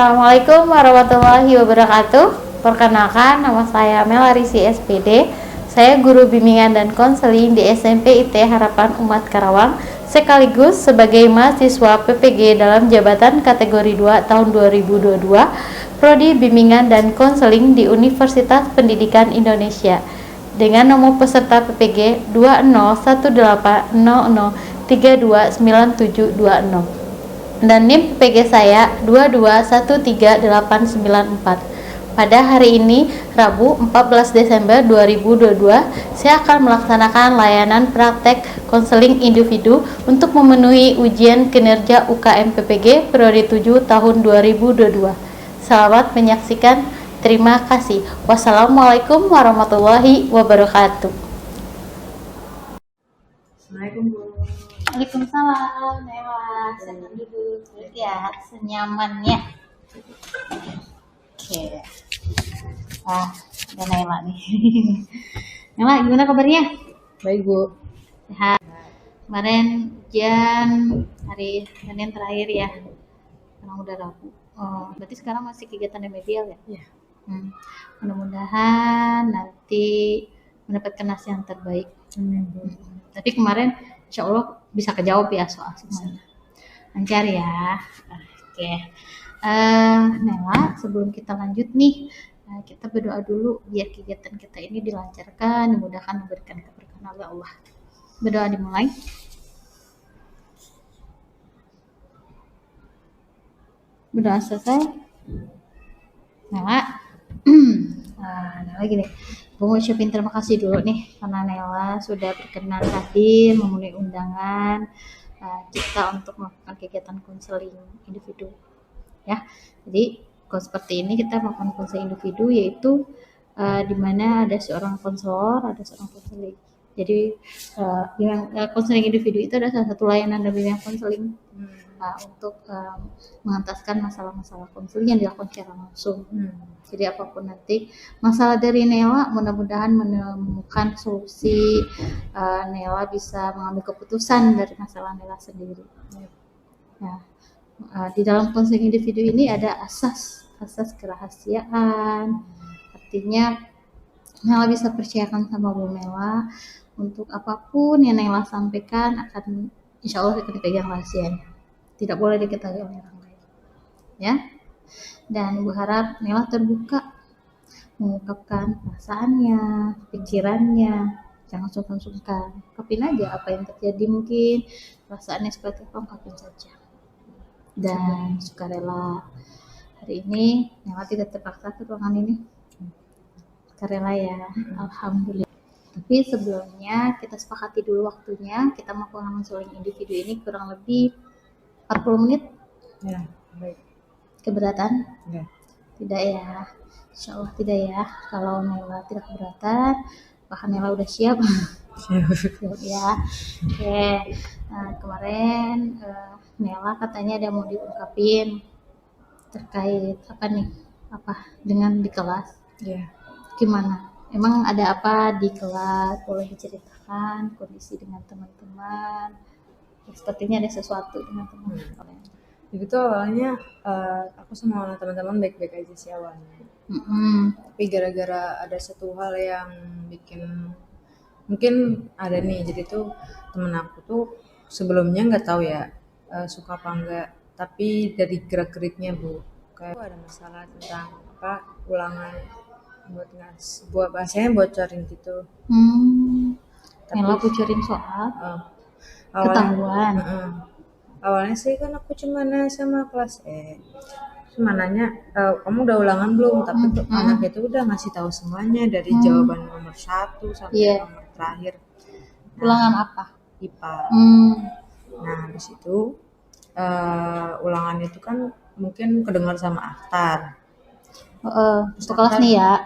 Assalamualaikum warahmatullahi wabarakatuh. Perkenalkan, nama saya Melarisi SPD. Saya guru bimbingan dan konseling di SMP IT Harapan Umat Karawang, sekaligus sebagai mahasiswa PPG dalam jabatan kategori 2 tahun 2022, Prodi Bimbingan dan Konseling di Universitas Pendidikan Indonesia. Dengan nomor peserta PPG 201800329720 dan NIM PPG saya 2213894. Pada hari ini, Rabu 14 Desember 2022, saya akan melaksanakan layanan praktek konseling individu untuk memenuhi ujian kinerja UKM PPG periode 7 tahun 2022. Selamat menyaksikan. Terima kasih. Wassalamualaikum warahmatullahi wabarakatuh. Assalamualaikum Bu. Waalaikumsalam. Mewah, silakan duduk ya, senyamannya. Oke. Ada Naila nih. Naila, gimana kabarnya? Baik Bu. Sehat. Kemarin ujian hari Senin terakhir ya. Sekarang udah Rabu. Oh, berarti sekarang masih kegiatan remedial ya? Iya. Mudah-mudahan nanti mendapatkan hasil yang terbaik. Amin Bu. Tapi kemarin insya Allah bisa kejawab ya soal semuanya. Lancar ya. Oke. Nela, sebelum kita lanjut nih, kita berdoa dulu biar kegiatan kita ini dilancarkan, dimudahkan, memberikan keberkahan oleh Allah. Berdoa dimulai. Berdoa selesai. Nela. Nela gini. Gue mau ucapin terima kasih dulu nih karena Nela sudah berkenan hadir memenuhi undangan kita untuk melakukan kegiatan konseling individu ya. Jadi kalau seperti ini kita melakukan konseling individu yaitu di mana ada seorang konselor, ada seorang konseling. Jadi yang konseling individu itu adalah salah satu layanan dari bimbingan konseling untuk mengentaskan masalah-masalah konseling yang dilakukan secara langsung. Jadi apapun nanti masalah dari Nela, mudah-mudahan menemukan solusi. Nela bisa mengambil keputusan dari masalah Nela sendiri. Nah, di dalam konseling individu ini ada asas kerahasiaan. Artinya Nela bisa percayakan sama Bu Mela untuk apapun yang Nela sampaikan akan insya Allah akan dipegang rahasianya. Tidak boleh diketahui oleh orang lain. Ya. Dan Bu harap Nela terbuka mengungkapkan perasaannya, pikirannya, jangan sungkan-sungkan. Ungkapin aja apa yang terjadi, mungkin perasaannya seperti apa, ungkapin saja. Dan sukarela. Hari ini Nela tidak terpaksa ke ruangan ini. Sukarela ya, alhamdulillah. Tapi sebelumnya kita sepakati dulu waktunya, kita melakukan konseling individu ini kurang lebih 40 menit. Ya, baik. Keberatan? Ya. Tidak ya, insya Allah tidak ya. Kalau Nela tidak keberatan, bahkan Nela udah siap. Siap ya. Oke. Nah, kemarin Nela katanya ada mau diungkapin terkait apa nih? Apa dengan di kelas? Ya. Gimana? Emang ada apa di kelas? Boleh diceritakan kondisi dengan teman-teman? Sepertinya ada sesuatu dengan teman-teman. Jadi tuh awalnya aku sama teman-teman baik-baik aja sih awalnya. Tapi gara-gara ada satu hal yang bikin mungkin ada nih. Jadi tuh temen aku tuh sebelumnya nggak tahu ya suka apa enggak. Tapi dari gerak-geriknya Bu, kayak ada masalah tentang apa ulangan buat bahasanya bocorin gitu. Nela bocorin soal Awalnya, ketahuan. Awalnya sih kan aku cuma nanya sama kelas cuma nanya kamu udah ulangan belum, tapi anak itu udah ngasih tahu semuanya dari jawaban nomor 1 sampai nomor terakhir. Ulangan apa? IPA. Nah habis itu ulangan itu kan mungkin kedengar sama Akhtar. Untuk kelas nih ya.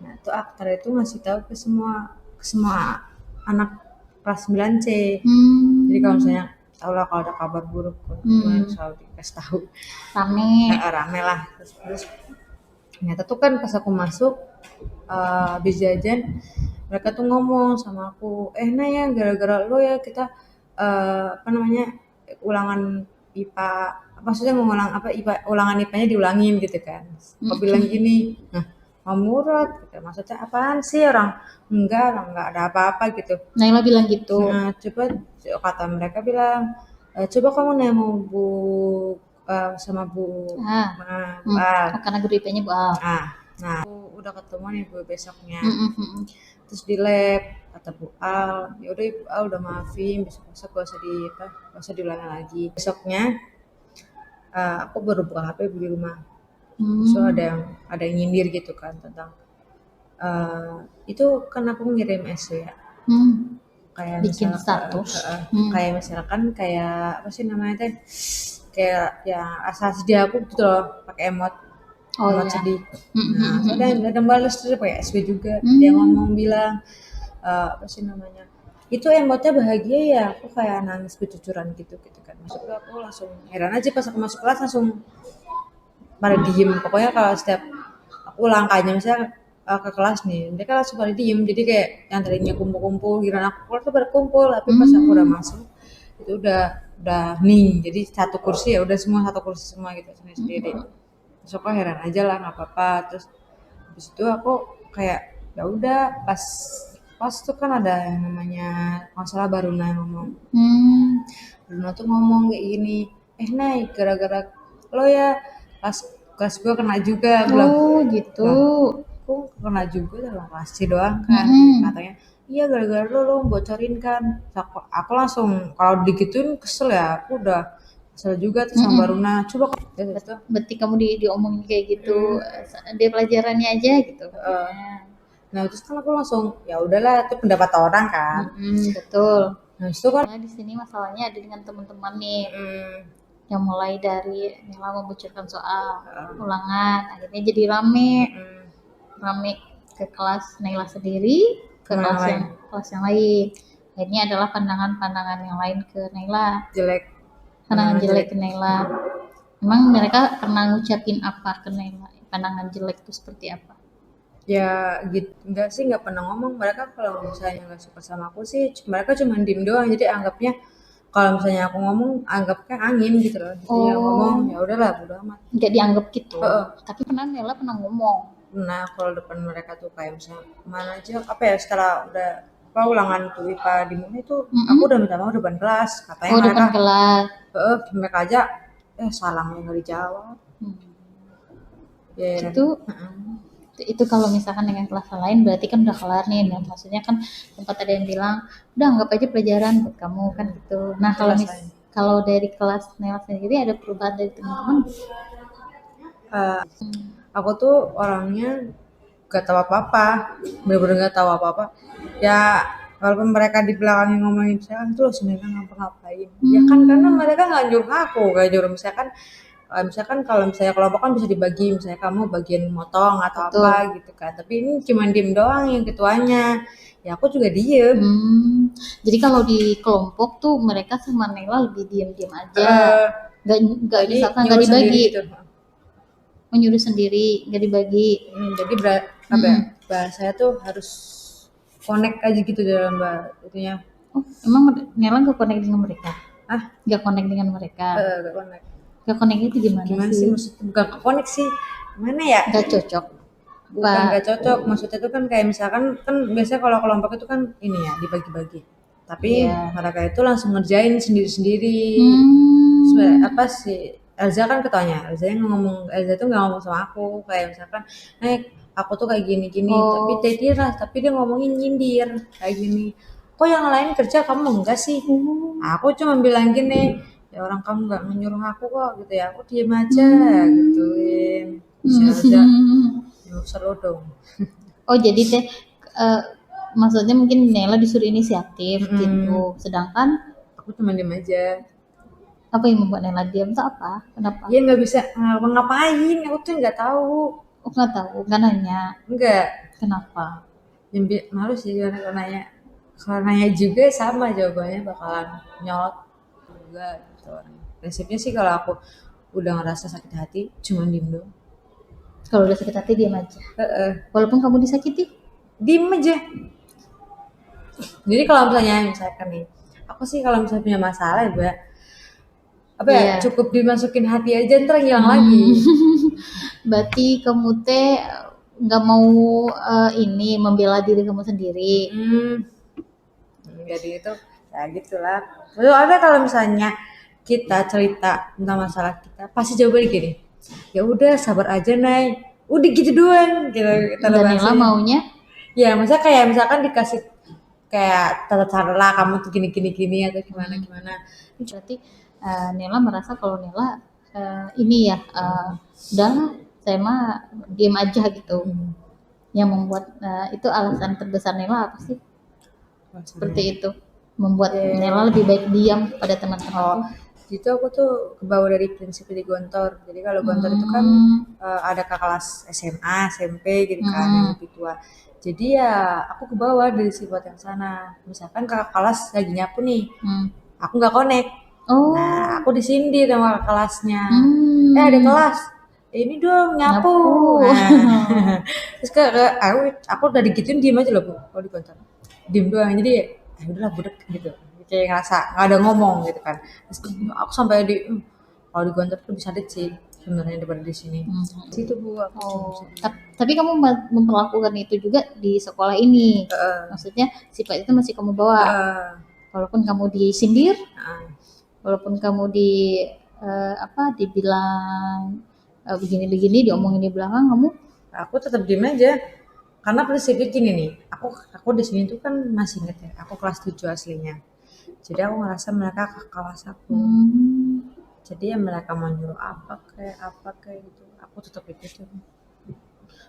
Nah itu Akhtar itu ngasih tahu ke semua anak kelas 9C. Jadi kalau misalnya tahu lah kalau ada kabar buruk selalu dikasih tahu. Rame lah. Terus ternyata tuh kan pas aku masuk habis jajan mereka tuh ngomong sama aku, Nah ya gara-gara lo ya kita ulangan IPA, maksudnya mengulang apa IPA, ulangan IPA-nya diulangin gitu kan. Aku bilang gini, nah Pak Murad, gitu. Maksudnya apaan sih orang enggak ada apa-apa gitu. Naila bilang gitu. Nah, coba kata mereka bilang, coba kamu nanya Bu sama Bu Bu Al. Oh, karena guru IP-nya Bu Al. Nah, aku udah ketemu nih Bu besoknya. Terus di lab kata Bu Al, ya udah Bu Al udah maafin, besok gak usah diulangi lagi. Besoknya aku baru buka HP di rumah. So ada yang nyindir gitu kan tentang itu kan aku ngirim essay ya. Kayak bikin misalkan, status. Kayak misalkan kayak apa sih namanya teh? Kayak ya asal sedia aku gitu loh, pakai emot. Emot sedih. Nah, ada yang balas terus pakai SW juga. Dia ngomong bilang apa sih namanya? Itu emotnya bahagia ya, aku kayak nangis bercucuran gitu kan. Maksudnya aku langsung heran aja pas aku masuk kelas langsung pada diem. Pokoknya kalau setiap aku langkahnya misalnya ke kelas nih, mereka langsung pada diem. Jadi kayak yang tadinya kumpul-kumpul, giliran aku keluar tuh pada kumpul. Tapi pas aku udah masuk, itu udah ning. Jadi satu kursi ya udah semua satu kursi semua gitu sendiri. Terus aku heran aja lah nggak apa-apa. Terus habis itu aku kayak ya udah pas tuh kan ada yang namanya masalah Baruna yang ngomong. Baruna tuh ngomong kayak gini, Nay gara-gara lo ya pas kelas gue kena juga. Oh gitu. Aku kena juga dalam kelas C doang kan. Katanya iya gara-gara lo bocorin kan. Aku langsung kalau digituin kesel ya, aku udah kesel juga tuh sama Baruna. Coba berarti kamu diomongin kayak gitu, dia pelajarannya aja gitu. Nah terus kan aku langsung ya udahlah, itu pendapat orang kan. Betul. Nah itu kan di sini masalahnya ada dengan teman-teman nih, yang mulai dari Nela membocorkan soal ulangan, akhirnya jadi rame ke kelas Naila sendiri, ke kelas yang lain. Akhirnya adalah pandangan-pandangan yang lain ke Naila. Pandangan jelek ke Naila. Emang mereka pernah ngucapin apa ke Naila? Pandangan jelek itu seperti apa? Ya gitu, nggak pernah ngomong. Mereka kalau misalnya nggak suka sama aku sih, mereka cuma diem doang. Jadi anggapnya kalau misalnya aku ngomong anggapnya angin gitu loh. Jadi ngomong ya udahlah bodo amat. Nggak dianggap gitu. Tapi Naila pernah ngomong. Nah kalau depan mereka tuh kayak misalnya mana aja apa ya setelah udah ulangan tuh IPA di mana itu aku udah minta maaf depan kelas katanya mereka. Depan kelas. Mereka aja salahnya nggak dijawab. Ya, itu kalau misalkan dengan kelas lain berarti kan udah kelar nih. Nah, maksudnya kan sempat ada yang bilang udah anggap aja pelajaran buat kamu kan gitu. Nah kalau dari kelas Nela sendiri ada perubahan dari teman-teman? Aku tuh orangnya gak tahu apa-apa, bener-bener gak tahu apa-apa. Ya walaupun mereka di belakangnya ngomongin saya tuh sebenarnya ngapa-ngapain. Ya kan karena mereka nggak nyuruh aku, kayak nyuruh misalkan kalau misalnya kelompok kan bisa dibagi, misalnya kamu bagian motong atau apa gitu kan. Tapi ini cuma diem doang yang ketuanya. Ya aku juga diem. Jadi kalau di kelompok tuh mereka sama Nela lebih diem-diem aja. Gak misalkan gak dibagi. Gitu. Menyuruh sendiri, gak dibagi. Jadi bahasanya tuh harus connect aja gitu dalam itunya. Oh, emang Nela gak connect dengan mereka? Gak connect dengan mereka? Gak connect. Gak connect itu gimana sih? Maksudnya bukan connect sih, gimana ya? Gak cocok. Bukan gak cocok, maksudnya itu kan kayak misalkan kan biasanya kalau kelompok itu kan ini ya dibagi-bagi. Tapi mereka itu langsung ngerjain sendiri-sendiri. Apa sih? Elza kan ketuanya, Elza yang ngomong, Elza tuh nggak ngomong sama aku kayak misalkan, aku tuh kayak gini-gini, tapi dia ngomongin nyindir kayak gini. Kok yang lain kerja kamu enggak sih? Aku cuma bilang gini, ya orang kamu nggak menyuruh aku kok gitu ya, aku diem aja gituin. Elza, seru dong. Oh jadi teh, maksudnya mungkin Nela disuruh inisiatif gitu, sedangkan aku cuma diem aja. Apa yang membuat Nela diam tuh apa? Kenapa? Dia nggak bisa ngapain, aku tuh nggak tahu. Nggak tahu, nggak nanya. Enggak. Kenapa? Yang malu sih kalau nanya. Kalau nanya juga sama jawabannya bakalan nyolot juga gitu. Prinsipnya sih kalau aku udah ngerasa sakit hati, cuma diem doang. Kalau udah sakit hati diam aja. Walaupun kamu disakiti, diem aja. Jadi kalau misalkan nih, aku sih kalau misalnya punya masalah ya, apa ya, Iya. cukup dimasukin hati aja ntar hilang lagi. Berarti kamu teh nggak mau ini membela diri kamu sendiri. Jadi itu ya gitulah. Lalu ada kalau misalnya kita cerita tentang masalah kita, pasti jawabannya gini, ya udah sabar aja Nay, udah gitu doang gitu. Dan Nela maunya Ya masa kayak misalkan dikasih kayak tata cara lah kamu tuh gini gini gini atau gimana gimana. berarti Nela merasa kalau Nela ini ya udahlah saya mah diem aja gitu. Yang membuat itu alasan terbesar Nela apa sih? Seperti itu membuat Nela lebih baik diam pada teman-teman. Gitu aku tuh kebawa dari prinsip di Gontor. Jadi kalau Gontor itu kan ada kakak kelas SMA, SMP gitu kan yang lebih tua. Jadi ya aku kebawa dari sifat yang sana. Misalkan kakak kelas lagi nyapu nih, aku nggak connect. Nah aku disindir sama kakak kelasnya. Ada kelas, ini dong nyapu. Nah, terus aku udah digituin diem aja loh bu, kalau di Gontor. Diem doang. Jadi ya udahlah budek gitu. Kayak ngerasa nggak ada ngomong gitu kan. Terus aku sampai kalau di Gontor tuh bisa deh sih sebenarnya daripada di sini. Situ bu aku. Tapi kamu memperlakukan itu juga di sekolah ini. Maksudnya sifat itu masih kamu bawa. Walaupun kamu disindir, walaupun kamu dibilang begini-begini, diomongin di belakang, aku tetap diem aja. Karena prinsipnya gini nih, aku di sini tuh kan masih inget ya, aku kelas 7 aslinya. Jadi aku ngerasa mereka kakak kelas aku. Jadi ya mereka mau nyuruh apa kayak gitu, aku tetap ikutin.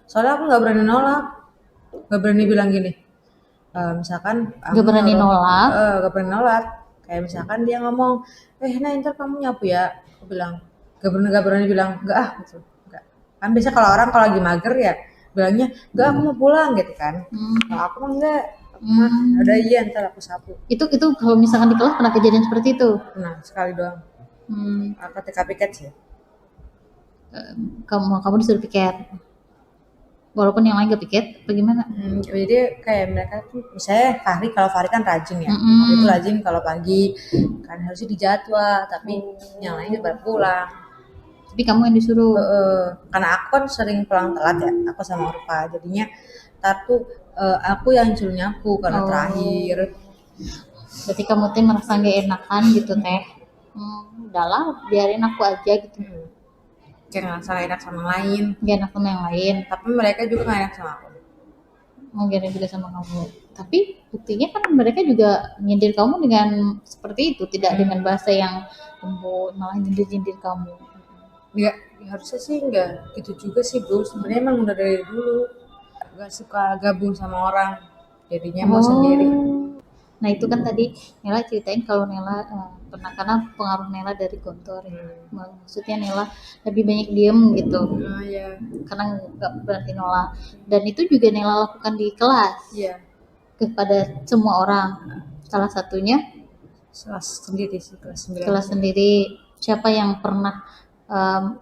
Soalnya aku nggak berani nolak, nggak berani bilang gini. Misalkan nggak berani nolak. Nggak berani nolak. Kayak misalkan dia ngomong, nah ntar kamu nyapu ya. Aku bilang, nggak berani bilang enggak ah gitu. Enggak. Kan biasa kalau orang kalau lagi mager ya bilangnya enggak aku mau pulang gitu kan. Kalau aku mah enggak. Ada iya ntar aku sapu. Itu kalau misalkan di kelas pernah kejadian seperti itu? Nah sekali doang. Ketika piket sih. Kamu disuruh piket. Walaupun yang lain gak piket, bagaimana? Jadi kayak mereka tuh, misalnya kalau Fahri kan rajin ya, itu rajin kalau pagi kan harusnya dijadwal, tapi yang lain juga pulang. Tapi kamu yang disuruh. Karena aku kan sering pulang telat ya, aku sama Rupa, jadinya tuh aku yang suruh nyapu karena terakhir. Berarti kamu tuh merasa gak enakan gitu teh. Udahlah, biarin aku aja gitu. Kayak ngerasa gak enak sama yang lain. Gak enak sama yang lain. Tapi mereka juga gak enak sama aku. Gak enak juga sama kamu. Tapi buktinya kan mereka juga nyindir kamu dengan seperti itu, tidak dengan bahasa yang lembut, malah nyindir kamu. Ya harusnya sih nggak gitu juga sih Bu. Sebenarnya emang udah dari dulu nggak suka gabung sama orang, jadinya mau sendiri. Nah itu kan tadi Nela ceritain kalau Nela pernah, karena pengaruh Nela dari Gontor maksudnya Nela lebih banyak diem gitu. Ya. Karena nggak berani nolak, dan itu juga Nela lakukan di kelas kepada semua orang. Salah satunya kelas sendiri sih, kelas sendiri. Siapa yang pernah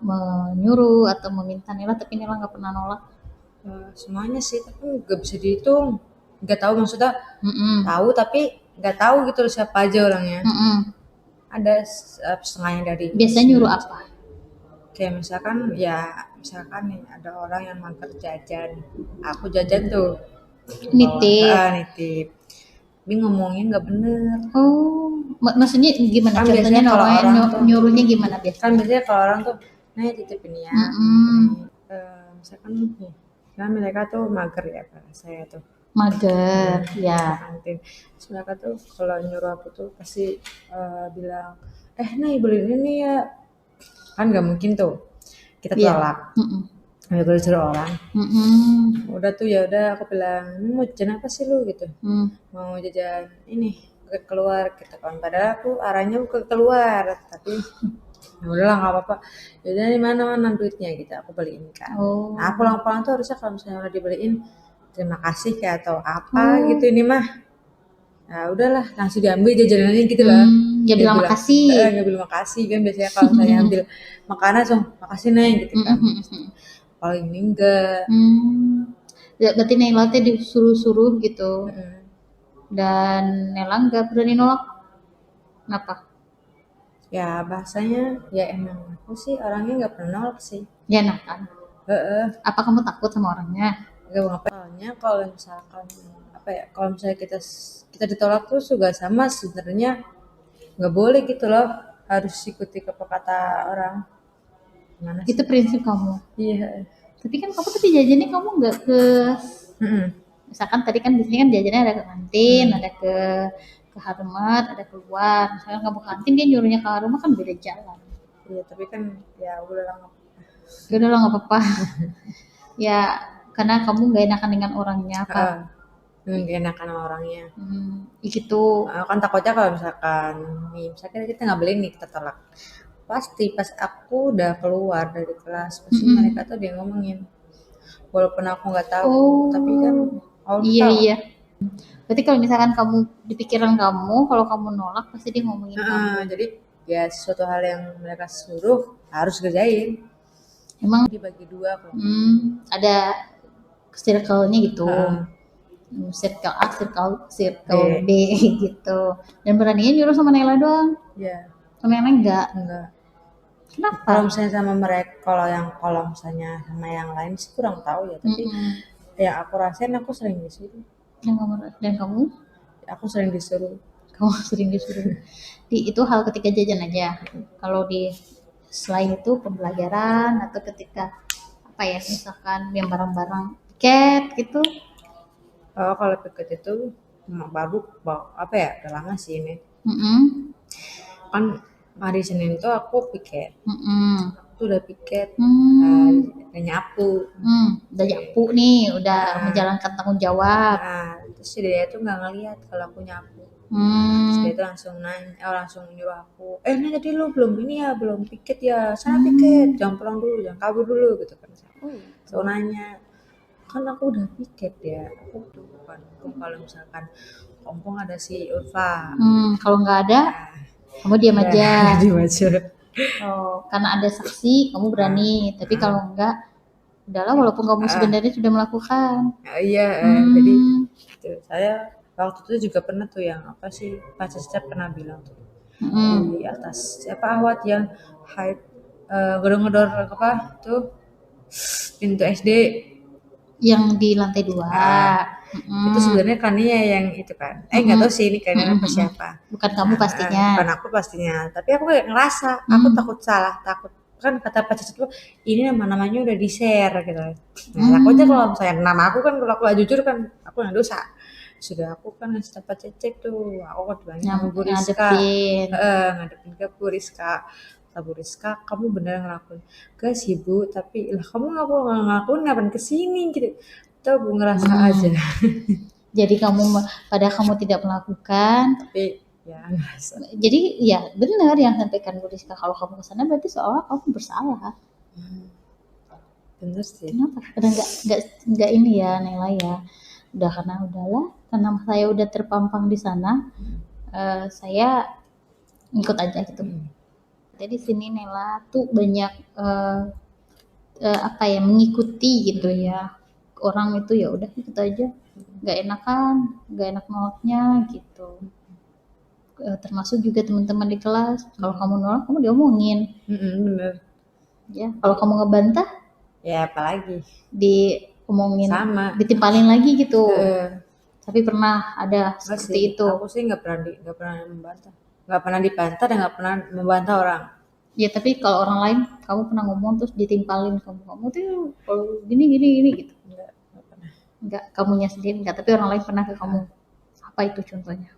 menyuruh atau meminta Nela tapi Nela nggak pernah nolak? Semuanya sih, tapi nggak bisa dihitung. Nggak tahu maksudnya, tahu tapi nggak tahu gitu siapa aja orangnya. Ada setengahnya dari. Biasanya nyuruh apa? Kayak misalkan nih ada orang yang mager jajan, aku jajan tuh nitip. Tapi ngomongnya nggak bener. Maksudnya gimana? Kan contohnya kalau orang nyuruhnya gimana biasanya? Kan biasanya kalau orang tuh, titip ini ya. Misalkan nih, kan mereka tuh mager ya, saya tuh. Mager, ya. Terus mereka tuh kalau nyuruh aku tuh pasti bilang, Nay beliin ini ya. Kan nggak mungkin tuh kita tolak. Kalau disuruh orang, udah tuh ya udah aku bilang, mau jajan apa sih lu gitu? Mau jajan ini ke keluar gitu kan. Padahal aku arahnya ke keluar, tapi ya udahlah nggak apa-apa. Jadi mana duitnya gitu, aku beliin kan. Nah pulang-pulang tuh harusnya kalau misalnya udah dibeliin, terima kasih kayak atau apa gitu ini mah. Nah udahlah langsung diambil jajanannya gitu lah. Gak bilang makasih. Gak bilang makasih kan biasanya kalau misalnya ambil makanan langsung makasih Neng gitu kan. Kalau ini enggak. Berarti Nela teh disuruh-suruh gitu. Dan Nela enggak berani nolak. Kenapa? Ya bahasanya ya emang aku sih orangnya nggak pernah nolak sih. Ya nah kan. Heeh. Apa kamu takut sama orangnya? Gak apa soalnya kalau misalkan apa ya, kalau misalnya kita kita ditolak tuh juga sama sebenarnya, nggak boleh gitu loh, harus ikuti apa kata orang. Gimana Itu sih? prinsip kamu. Iya. Tapi kan kamu tadi jajannya kamu nggak ke, Mm-mm. misalkan tadi kan biasanya kan jajannya ada ke kantin, ada ke Harumat, ada keluar. Misalkan kamu ke kantin dia nyuruhnya ke Harumat kan beda jalan. Iya tapi kan ya udah lah. Ya udah lah nggak apa-apa. Ya karena kamu nggak enakan dengan orangnya apa? Gak enakan sama orangnya. Gitu. Kan takutnya kalau misalkan nih, misalkan kita nggak beli nih, kita tolak. Pasti pas aku udah keluar dari kelas, pasti mereka tuh dia ngomongin. Walaupun aku nggak tahu, tapi kan Oh, Allah iya tahu. iya. Berarti kalau misalkan kamu di pikiran kamu, kalau kamu nolak pasti dia ngomongin kamu. Jadi ya sesuatu hal yang mereka suruh harus kerjain. Emang Dibagi dua kok. ada circle-nya gitu. Heeh. Circle A, circle B. B gitu. Dan beraninya nyuruh sama Naila doang. Ya, Sama yang lain enggak. enggak. Kenapa? Kalau misalnya sama mereka, kalau misalnya sama yang lain sih kurang tahu ya. Tapi ya aku rasain aku sering disuruh. Dan kamu Aku sering disuruh. kamu sering disuruh. Itu hal ketika jajan aja. Kalau di selain itu pembelajaran atau ketika apa ya misalkan yang barang-barang tiket gitu. Oh, kalau piket itu baru apa ya? Udah lama sih ini. Kan hari Senin tuh aku piket. Aku tuh udah piket, udah nyapu. Udah nyapu nih, udah menjalankan tanggung jawab. Terus dia tuh nggak ngeliat kalau aku nyapu. Terus dia tuh langsung nanya, langsung nyuruh aku, nah tadi lu belum ini ya, belum piket ya, sana piket, jangan pulang dulu, jangan kabur dulu gitu kan. So nanya, kan aku udah piket ya, aku tuh bukan kalau misalkan ompong ada si Ulfa. Kalau nggak ada, kamu diam aja. Diam aja. Oh, karena ada saksi, kamu berani. Tapi kalau enggak, udahlah walaupun kamu sebenarnya sudah melakukan. Iya, jadi gitu. Saya waktu itu juga pernah tuh yang apa sih, Pak Cecep pernah bilang tuh di atas siapa Ahwat yang hype gedor-gedor apa tuh pintu SD Yang di lantai 2. itu sebenarnya Kania yang itu kan, nggak tahu sih ini Kania apa siapa, Bukan kamu pastinya. bukan aku pastinya, tapi aku kayak ngerasa aku takut salah, takut kan kata Pak Cecep tuh ini namanya udah di share gitu. Nah aku aja kalau misalnya nama aku kan, kalau aku gak jujur kan aku yang dosa. Sudah aku kan ngasih Pak Cecep tuh, aku kan bilangnya sama Bu Rizka, ngadepin ke Bu Rizka. Bu Rizka, kamu bener ngelakuin? Gak sih Bu, tapi lah kamu ngelakuin ngapain kesini gitu. Tuh Bu ngerasa aja. Jadi padahal kamu tidak melakukan. Tapi ya ngerasa. Jadi ya benar yang sampaikan Bu Rizka, kalau kamu kesana berarti seolah kamu bersalah. Bener sih. Kenapa? Karena nggak ini ya Nela ya. Udah karena udahlah, karena saya udah terpampang di sana, saya ikut aja gitu. Jadi sini Nela tuh banyak apa ya mengikuti gitu ya. Orang itu ya udah ikut aja. Nggak enak nolaknya gitu. Termasuk juga teman-teman di kelas. Kalau kamu nolak, kamu diomongin. Bener. Ya, kalau kamu ngebantah, ya apalagi diomongin, sama, ditimpalin lagi gitu. Tapi pernah ada seperti sih, itu. aku sih nggak pernah membantah, nggak pernah dibantah dan nggak pernah membantah orang. Ya tapi kalau orang lain, kamu pernah ngomong terus ditimpalin kamu tuh kalau gini gitu. Nggak pernah. Enggak, kamunya sendiri enggak, tapi orang lain pernah ke kamu. Apa itu contohnya?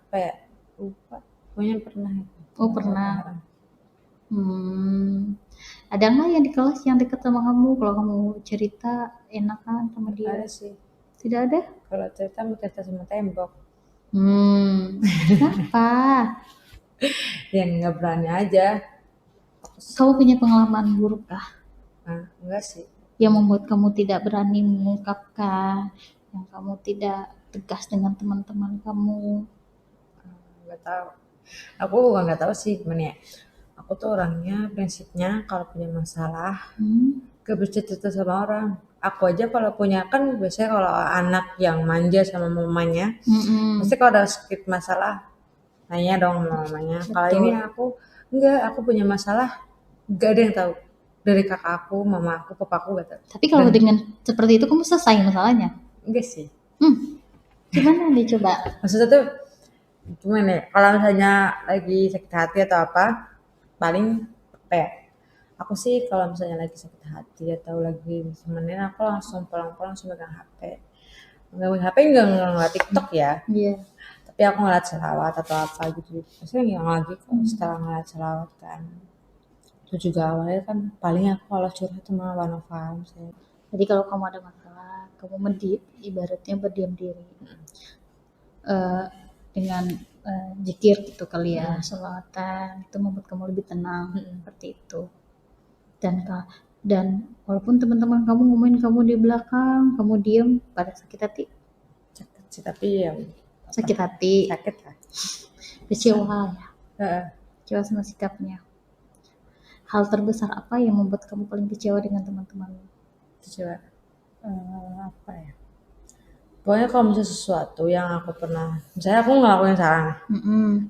Apa ya? Lupa. Pokoknya pernah. Oh pernah. Ada nggak yang di kelas yang dekat sama kamu? Kalau kamu cerita enakan sama dia? Ada sih. Tidak ada? Kalau cerita mau cerita sama tembok. Kenapa? Yang nggak berani aja. Kamu punya pengalaman buruk kah? Enggak sih. Yang membuat kamu tidak berani mengungkapkan, yang kamu tidak tegas dengan teman-teman kamu? Nggak tahu. Aku nggak tahu sih gimana ya. Aku tuh orangnya prinsipnya kalau punya masalah gak bisa cerita sama orang. Aku aja kalau punya, kan biasanya kalau anak yang manja sama mamanya, pasti kalau ada sedikit masalah nanya dong sama mamanya. Kalau Betul. ini aku enggak, aku punya masalah, enggak ada yang tahu. Dari kakak aku, mama aku, papa aku gak tahu. Tapi kalau Dan dengan seperti itu kamu selesai masalahnya. enggak sih. Gimana nih coba? Maksudnya tuh cuman ya, kalau misalnya lagi sakit hati atau apa, paling apa ya? Aku sih kalau misalnya lagi sakit hati atau lagi semenin, aku langsung pulang-pulang langsung megang HP. Megang HP enggak ngeliat TikTok ya, Iya. tapi aku ngeliat selawat atau apa gitu. Maksudnya yang lagi kok setelah ngeliat selawat kan. Itu juga awalnya kan paling aku kalau curhat sama one of us. Jadi kalau kamu ada masalah, kamu ibaratnya berdiam diri eh, dengan zikir gitu kali ya, sholawatan itu membuat kamu lebih tenang seperti itu. Dan walaupun teman-teman kamu ngomongin kamu di belakang, kamu diem pada sakit hati, Sakit sih, tapi ya sakit hati, sakit lah. kecewa ya, Heeh. kecewa sama sikapnya. Hal terbesar apa yang membuat kamu paling kecewa dengan teman-temanmu? Coba apa ya? Pokoknya kalau misalnya sesuatu yang aku pernah, misalnya aku ngelakuin salah nih,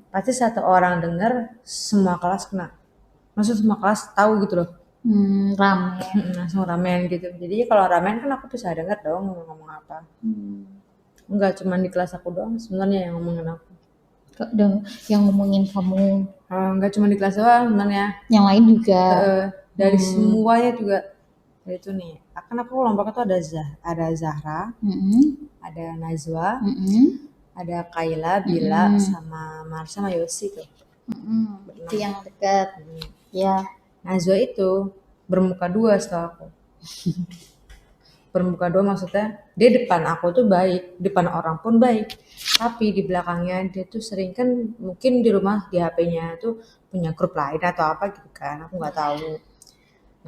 pasti satu orang denger, semua kelas kena. Maksud semua kelas tahu gitu loh. Rame. Langsung ramen gitu. Jadi kalau ramen kan aku bisa denger dong ngomong apa. Enggak cuma di kelas aku doang sebenarnya yang ngomongin aku. Dan yang ngomongin kamu, Enggak cuma di kelas doang sebenarnya. yang lain juga. Dari semuanya juga. Itu nih, akan aku kelompoknya tuh ada Zahra, ada Najwa, ada Kayla, Bila, sama Marsha, sama Yosi tuh. Itu yang dekat. Ya. Najwa itu bermuka dua setahu aku. Bermuka dua maksudnya dia depan aku tuh baik, depan orang pun baik, tapi di belakangnya dia tuh sering kan mungkin di rumah di HP-nya tuh punya grup lain atau apa gitu kan, aku nggak tahu.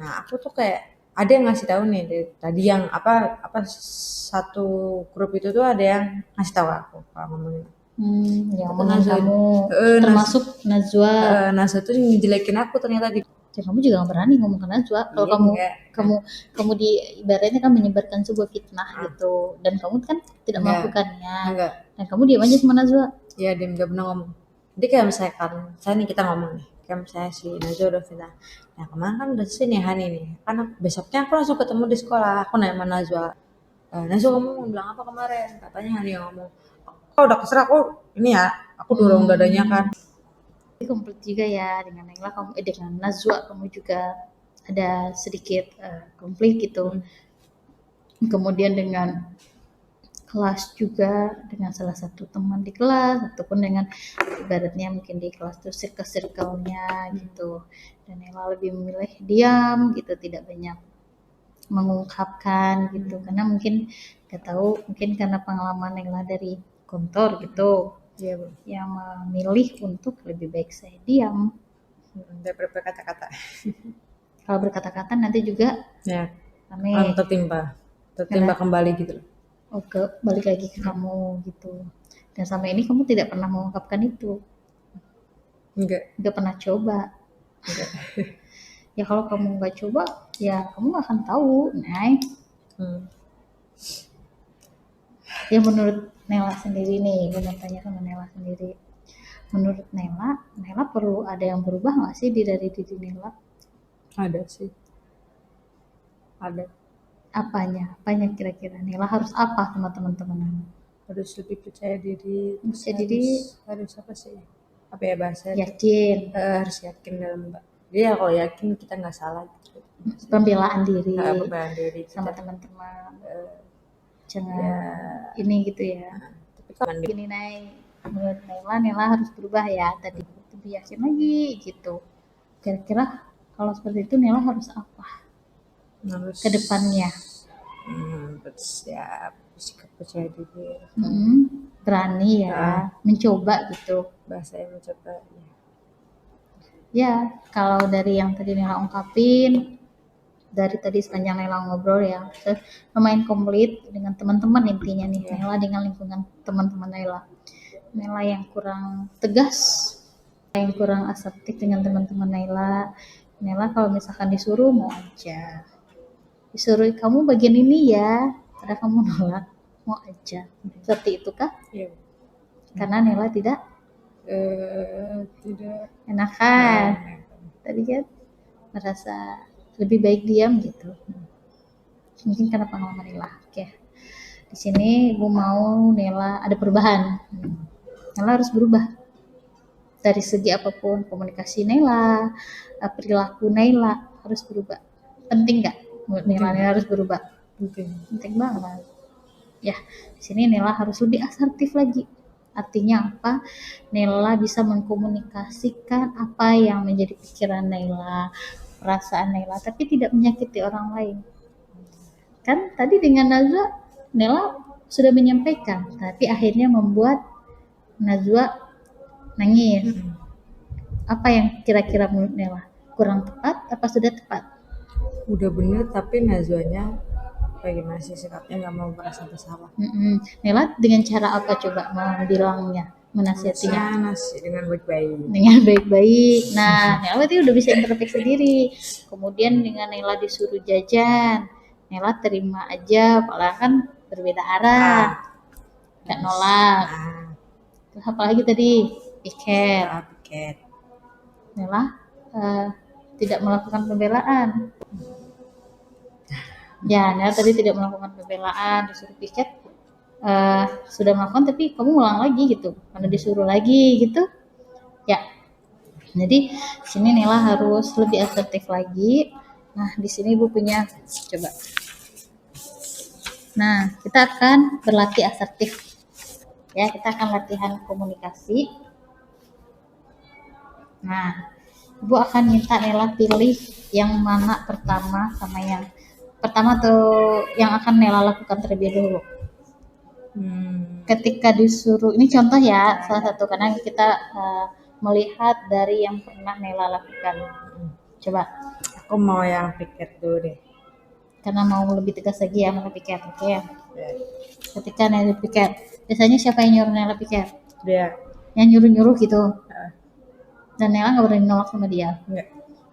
Nah aku tuh kayak ada yang ngasih tahu nih tadi yang apa satu grup itu tuh ada yang ngasih tahu aku kalau ngomongin. Yang ngomongin kamu termasuk Najwa. Najwa tuh ngejelekin aku ternyata di. Ya, kamu juga gak berani ngomong ke Najwa kalau Iya, kamu di ibaratnya kan menyebarkan sebuah fitnah gitu, dan kamu kan tidak melakukannya. Enggak. Dan kamu diam aja sama Najwa. Iya, dia nggak pernah ngomong. Jadi kayak misalkan saya nih kita ngomong nih, kayak misalnya si Najwa udah fitnah. Nah kemarin kan udah sih nih Hani nih, karena besoknya aku langsung ketemu di sekolah, aku nanya sama Najwa, Najwa kamu bilang apa kemarin? Katanya Hani yang ngomong. Oh udah keserah aku ini ya, aku dorong dadanya kan. Komplit juga ya dengan Naila kamu dengan Najwa kamu juga ada sedikit konflik gitu. Kemudian dengan kelas juga, dengan salah satu teman di kelas ataupun dengan ibaratnya mungkin di kelas tuh circle-nya gitu. Dan Naila lebih memilih diam gitu, tidak banyak mengungkapkan gitu, karena mungkin gak tahu, mungkin karena pengalaman Naila dari kantor gitu. Iya, yang memilih untuk lebih baik saya diam daripada berkata-kata. Kalau berkata-kata nanti juga Ya, rame, tertimpa Karena- kembali gitu loh. Oke, balik lagi ke kamu gitu. Dan sama ini kamu tidak pernah mengungkapkan itu, Enggak pernah coba. enggak. Ya kalau kamu nggak coba, ya kamu nggak akan tahu, Nay. Ya menurut Nela sendiri nih, gue mau tanya sama Nela sendiri. Menurut Nela perlu ada yang berubah nggak sih dari diri Nela? Ada sih. Ada. Apanya kira-kira Nela harus apa sama teman-teman? Harus lebih percaya diri. Percaya diri. Harus apa sih? Apa ya bahasa? Yakin. Harus yakin dalam dia kalau yakin kita nggak salah gitu. Pembelaan diri. Pembelaan diri sama teman-teman. Jangan ya. Ini gitu ya. Tapi kalau gini Nay, menurut Nela harus berubah ya, tadi lebih yakin lagi gitu. Kira-kira kalau seperti itu Nela harus apa ke depannya? Siap, sikap percaya diri. Berani ya, mencoba gitu. Bahasanya mencoba. Ya, kalau dari yang tadi Nela ungkapin, dari tadi sepanjang Nela ngobrol ya, lumayan komplit dengan teman-teman intinya nih. Nela dengan lingkungan teman-teman Nela yang kurang tegas, yang kurang asertif dengan teman-teman Nela kalau misalkan disuruh mau aja, disuruh kamu bagian ini ya, padahal kamu nolak, mau aja. Seperti itu kah? Iya. Karena Nela tidak Tidak. Enakan. Tadi kan merasa lebih baik diam gitu. Mungkin karena pengalaman Nela. Oke. Di sini Ibu mau Nela ada perubahan. Nela harus berubah. Dari segi apapun, komunikasi Nela, perilaku Nela harus berubah. Penting nggak buat Nela harus berubah? Penting banget. Ya, di sini Nela harus lebih asertif lagi. Artinya apa? Nela bisa mengkomunikasikan apa yang menjadi pikiran Nela, perasaan Nela, tapi tidak menyakiti orang lain. Kan tadi dengan Najwa, Nela sudah menyampaikan, tapi akhirnya membuat Najwa nangis. Apa yang kira-kira menurut Nela? Kurang tepat apa sudah tepat? Udah bener, tapi Najwanya bagaimana sih sikapnya, nggak mau merasa bersalah. Nela dengan cara apa coba mau bilangnya, menasihatinya? Dengan baik-baik. Dengan baik-baik. Nah, Nela berarti udah bisa introspeksi diri. Kemudian dengan Nela disuruh jajan, Nela terima aja, padahal kan berbeda arah, nggak nolak. Terus apa lagi tadi? Piket. Nela tidak melakukan pembelaan. Ya, Nela tadi tidak melakukan pembelaan, disuruh piket, sudah melakukan tapi kamu ulang lagi gitu, karena disuruh lagi gitu. Ya, jadi sini Nela harus lebih asertif lagi. Nah, di sini Ibu punya, coba. Nah, kita akan berlatih asertif. Ya, kita akan latihan komunikasi. Nah, Ibu akan minta Nela pilih yang mana pertama sama yang pertama atau yang akan Nela lakukan terlebih dahulu. Ketika disuruh, ini contoh ya, salah satu karena kita melihat dari yang pernah Nela lakukan. Coba. Aku mau yang piket dulu deh. Karena mau lebih tegas lagi ya, Nela piket, oke ya. Ketika Nela piket, biasanya siapa yang nyuruh Nela piket? Dia. Yang nyuruh-nyuruh gitu. Dan Nela nggak berani nolak sama dia.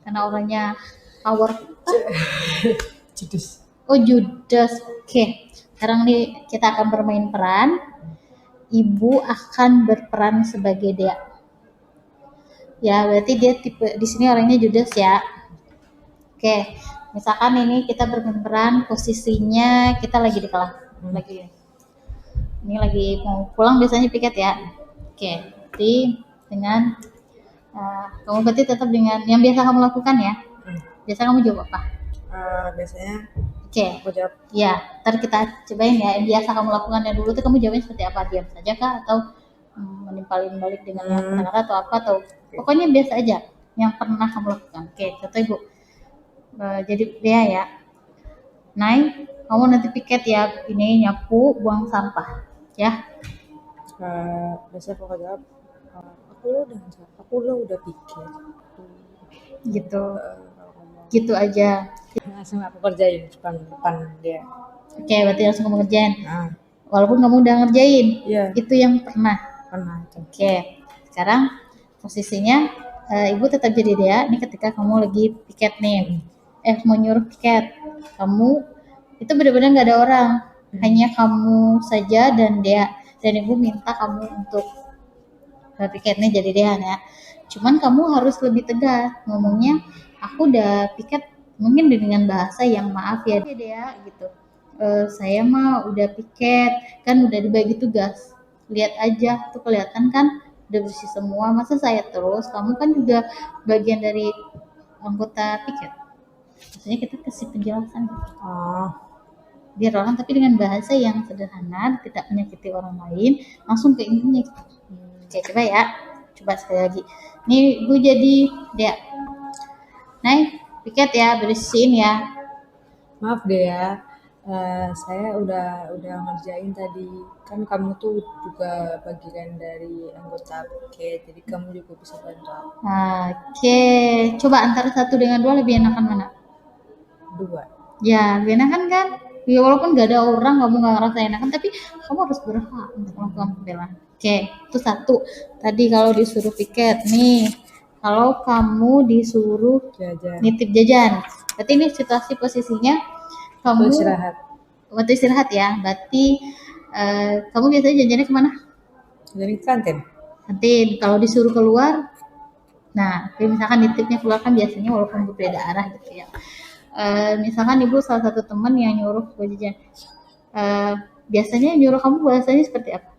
Karena orangnya power. Judes. Oh, Judes. Oke. Sekarang nih kita akan bermain peran. Ibu akan berperan sebagai dia. Ya, berarti dia tipe di sini orangnya Judes ya. Oke. Misalkan ini kita bermain peran, posisinya kita lagi di kelas. Ini lagi mau pulang biasanya piket ya. Oke. Jadi dengan kamu berarti tetap dengan yang biasa kamu lakukan ya. Biasa kamu jawab apa? Biasanya aku jawab ya, ntar kita cobain ya yang biasa kamu lakukannya dulu tuh kamu jawabnya seperti apa, diam saja kah atau menimpalin balik dengan kata-kata atau apa, atau pokoknya biasa aja yang pernah kamu lakukan. Oke, contoh Ibu jadi dia ya, Nay, kamu nanti piket ya, ini nyapu buang sampah ya. Biasanya aku jawab aku udah piket gitu aja. Langsung aku kerjain depan dia. Oke, berarti langsung kamu kerjain. Walaupun kamu udah ngerjain. Itu yang pernah. Oke, sekarang posisinya Ibu tetap jadi dia. Ini ketika kamu lagi piket nih, mau nyuruh piket, kamu itu benar-benar nggak ada orang, hanya kamu saja dan dia. Dan Ibu minta kamu untuk piket nih jadi dia ya. Cuman kamu harus lebih tegas ngomongnya. Aku udah piket mungkin dengan bahasa yang maaf ya dia gitu. Saya mah udah piket, kan udah dibagi tugas. Lihat aja tuh kelihatan kan udah bersih semua. Masa saya terus? Kamu kan juga bagian dari anggota piket. Maksudnya kita kasih penjelasan gitu. Biar orang tapi dengan bahasa yang sederhana, tidak menyakiti orang lain, langsung ke intinya gitu. Oke, coba ya. Coba sekali lagi. Nih gue jadi dia. Nay, piket ya, bersihin ya. Maaf deh ya, saya udah ngerjain tadi. Kan kamu tuh juga bagian dari anggota piket, jadi kamu juga bisa bantu. Oke, coba antara 1 dengan 2 lebih enakan mana? 2. Ya, lebih enakan kan? Ya walaupun gak ada orang, kamu gak ngerasa enakan, tapi kamu harus berhak untuk melakukan pembelaan. Oke, itu 1. Tadi kalau disuruh piket, nih kalau kamu disuruh nitip jajan, berarti ini situasi posisinya kamu waktu istirahat ya, berarti kamu biasanya jajannya kemana? Jadi kantin. Nanti kalau disuruh keluar, nah misalkan nitipnya keluar kan biasanya walaupun berbeda arah gitu ya. Misalkan ibu salah satu teman yang nyuruh buat jajan, biasanya nyuruh kamu bahasanya seperti apa?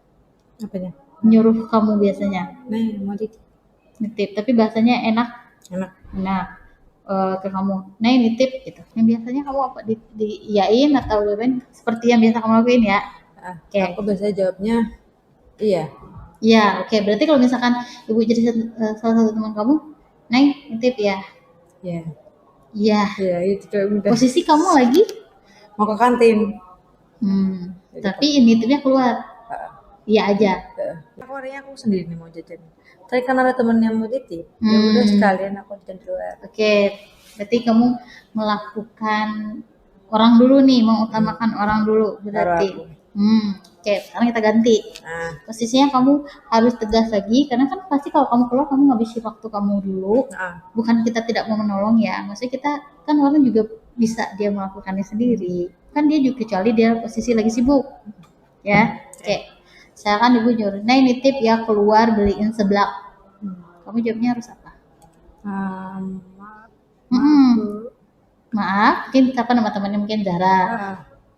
Apanya? Nyuruh kamu biasanya Nih, mau nitip, tapi bahasanya enak enak. ke kamu, nah nitip gitu. Yang biasanya kamu apa diiyain atau gimana? Seperti yang biasa kamu lakuin ya? Oke. Aku biasanya jawabnya iya. Ya, oke. Berarti kalau misalkan ibu jadi salah satu teman kamu, Neng, nitip ya? Iya. Iya. Iya, itu udah. Posisi kamu lagi mau ke kantin. Tapi nitipnya keluar. Iya aja. Aku orangnya aku sendiri nih mau jajan. Tapi karena ada temen yang mau titip, ya udah sekalian aku jajan di luar. Oke, berarti kamu melakukan orang dulu nih, mengutamakan orang dulu berarti. Oke, sekarang kita ganti. Posisinya kamu harus tegas lagi, karena kan pasti kalau kamu keluar kamu ngabisin waktu kamu dulu. Bukan kita tidak mau menolong ya, maksudnya kita kan orang juga bisa dia melakukannya sendiri. Kan dia juga kecuali dia posisi lagi sibuk, ya. Oke, misalkan ibu nyuruh, nah nitip ya keluar beliin seblak. Kamu jawabnya harus apa? Maaf, mungkin siapa nama temannya, mungkin Zara.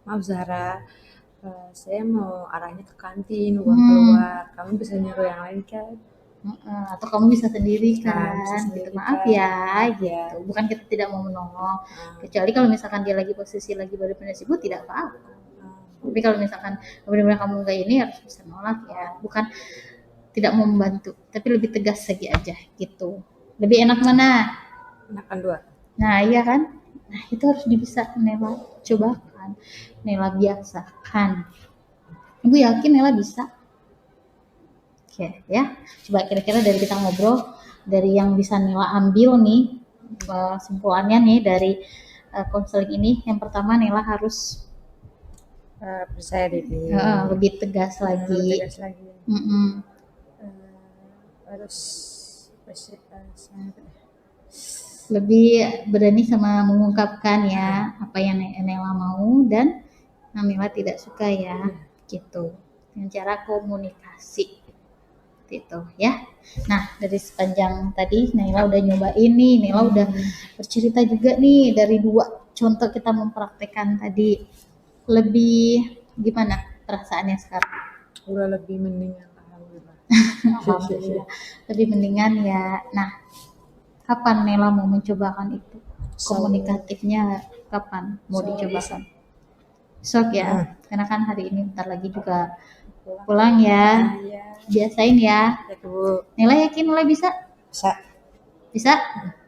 Maaf Zara, saya mau arahnya ke kantin, bukan keluar. Kamu bisa nyuruh yang lain kan? Atau kamu bisa sendiri kan? Gitu. Maaf ya, gitu. Bukan kita tidak mau menolong, kecuali kalau misalkan dia lagi posisi lagi benar-benar sibuk tidak apa-apa. Tapi kalau misalkan benar-benar kamu nggak ini harus bisa nolak ya, bukan tidak mau membantu, tapi lebih tegas lagi aja gitu. Lebih enak mana? Enakan dua. Nah iya kan? Nah itu harus bisa Nela cobakan, Nela biasakan. Ibu yakin Nela bisa? Oke ya, coba kira-kira dari kita ngobrol, dari yang bisa Nela ambil nih kesimpulannya nih dari konseling ini, yang pertama Nela harus percaya diri, lebih tegas lagi. Harus lebih berani sama mengungkapkan ya apa yang Nela mau dan Nela tidak suka ya, gitu, dengan cara komunikasi gitu ya. Nah dari sepanjang tadi Nela udah nyobain nih, Nela udah bercerita juga nih dari 2 contoh kita mempraktekkan tadi. Lebih gimana perasaannya sekarang? Udah lebih mendingan, alhamdulillah. Alhamdulillah lebih mendingan ya. Nah kapan Nela mau mencobakan itu? Komunikatifnya kapan mau dicobakan? Besok ya, karena kan hari ini bentar lagi juga pulang ya. Biasain ya. Nela yakin Nela bisa? Bisa?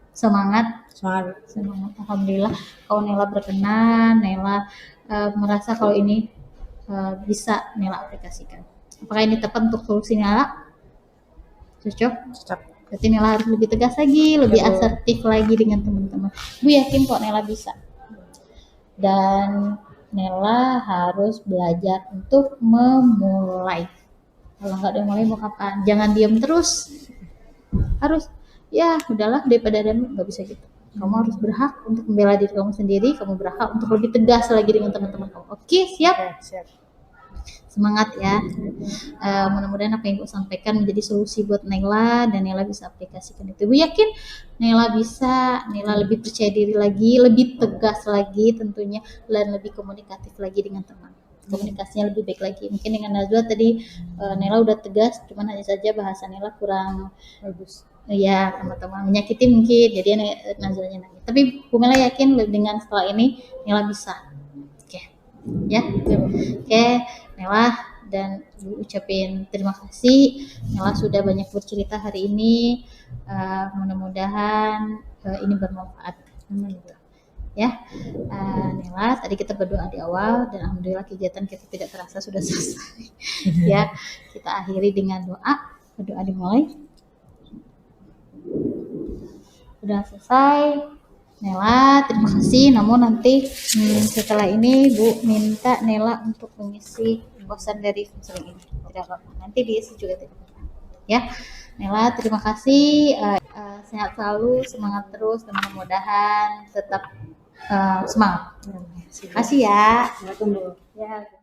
Semangat. Alhamdulillah kalau Nela berkenan, Nela merasa kalau ini bisa Nela aplikasikan. Apakah ini tepat untuk solusi Nela? Cocok? Berarti Nela harus lebih tegas lagi, lebih asertif lagi dengan teman-teman. Bu yakin kok Nela bisa. Dan Nela harus belajar untuk memulai. Kalau nggak dimulai mau kapan? Jangan diam terus. Harus, ya udahlah daripada demi, nggak bisa gitu. Kamu harus berhak untuk membela diri kamu sendiri. Kamu berhak untuk lebih tegas lagi dengan teman-teman kamu. Oke, siap? Semangat ya. Mudah-mudahan apa yang Ibu sampaikan menjadi solusi buat Nela dan Nela bisa aplikasikan itu. Ibu yakin Nela bisa, Nela lebih percaya diri lagi, lebih tegas lagi tentunya, dan lebih komunikatif lagi dengan teman. Komunikasinya lebih baik lagi. Mungkin dengan Najwa tadi Nela udah tegas, cuman hanya saja bahasa Nela kurang bagus. Ya, teman-teman menyakiti mungkin, jadi Najwanya nangis. Tapi Bu Mela yakin dengan setelah ini Nela bisa. Oke. Ya. Oke. Nela dan ucapin terima kasih. Nela sudah banyak bercerita hari ini. Mudah-mudahan ini bermanfaat. Ya, Nela, tadi kita berdoa di awal dan alhamdulillah kegiatan kita tidak terasa sudah selesai. Ya, kita akhiri dengan doa. Doa dimulai. Sudah selesai. Nela, terima kasih. Namun nanti setelah ini Bu minta Nela untuk mengisi bosan dari konseling ini. Tidak apa-apa. Nanti diisi juga tidak apa-apa. Ya, Nela, terima kasih. Sehat selalu, semangat terus, dan mudah-mudahan tetap semangat. Terima kasih ya. Ya.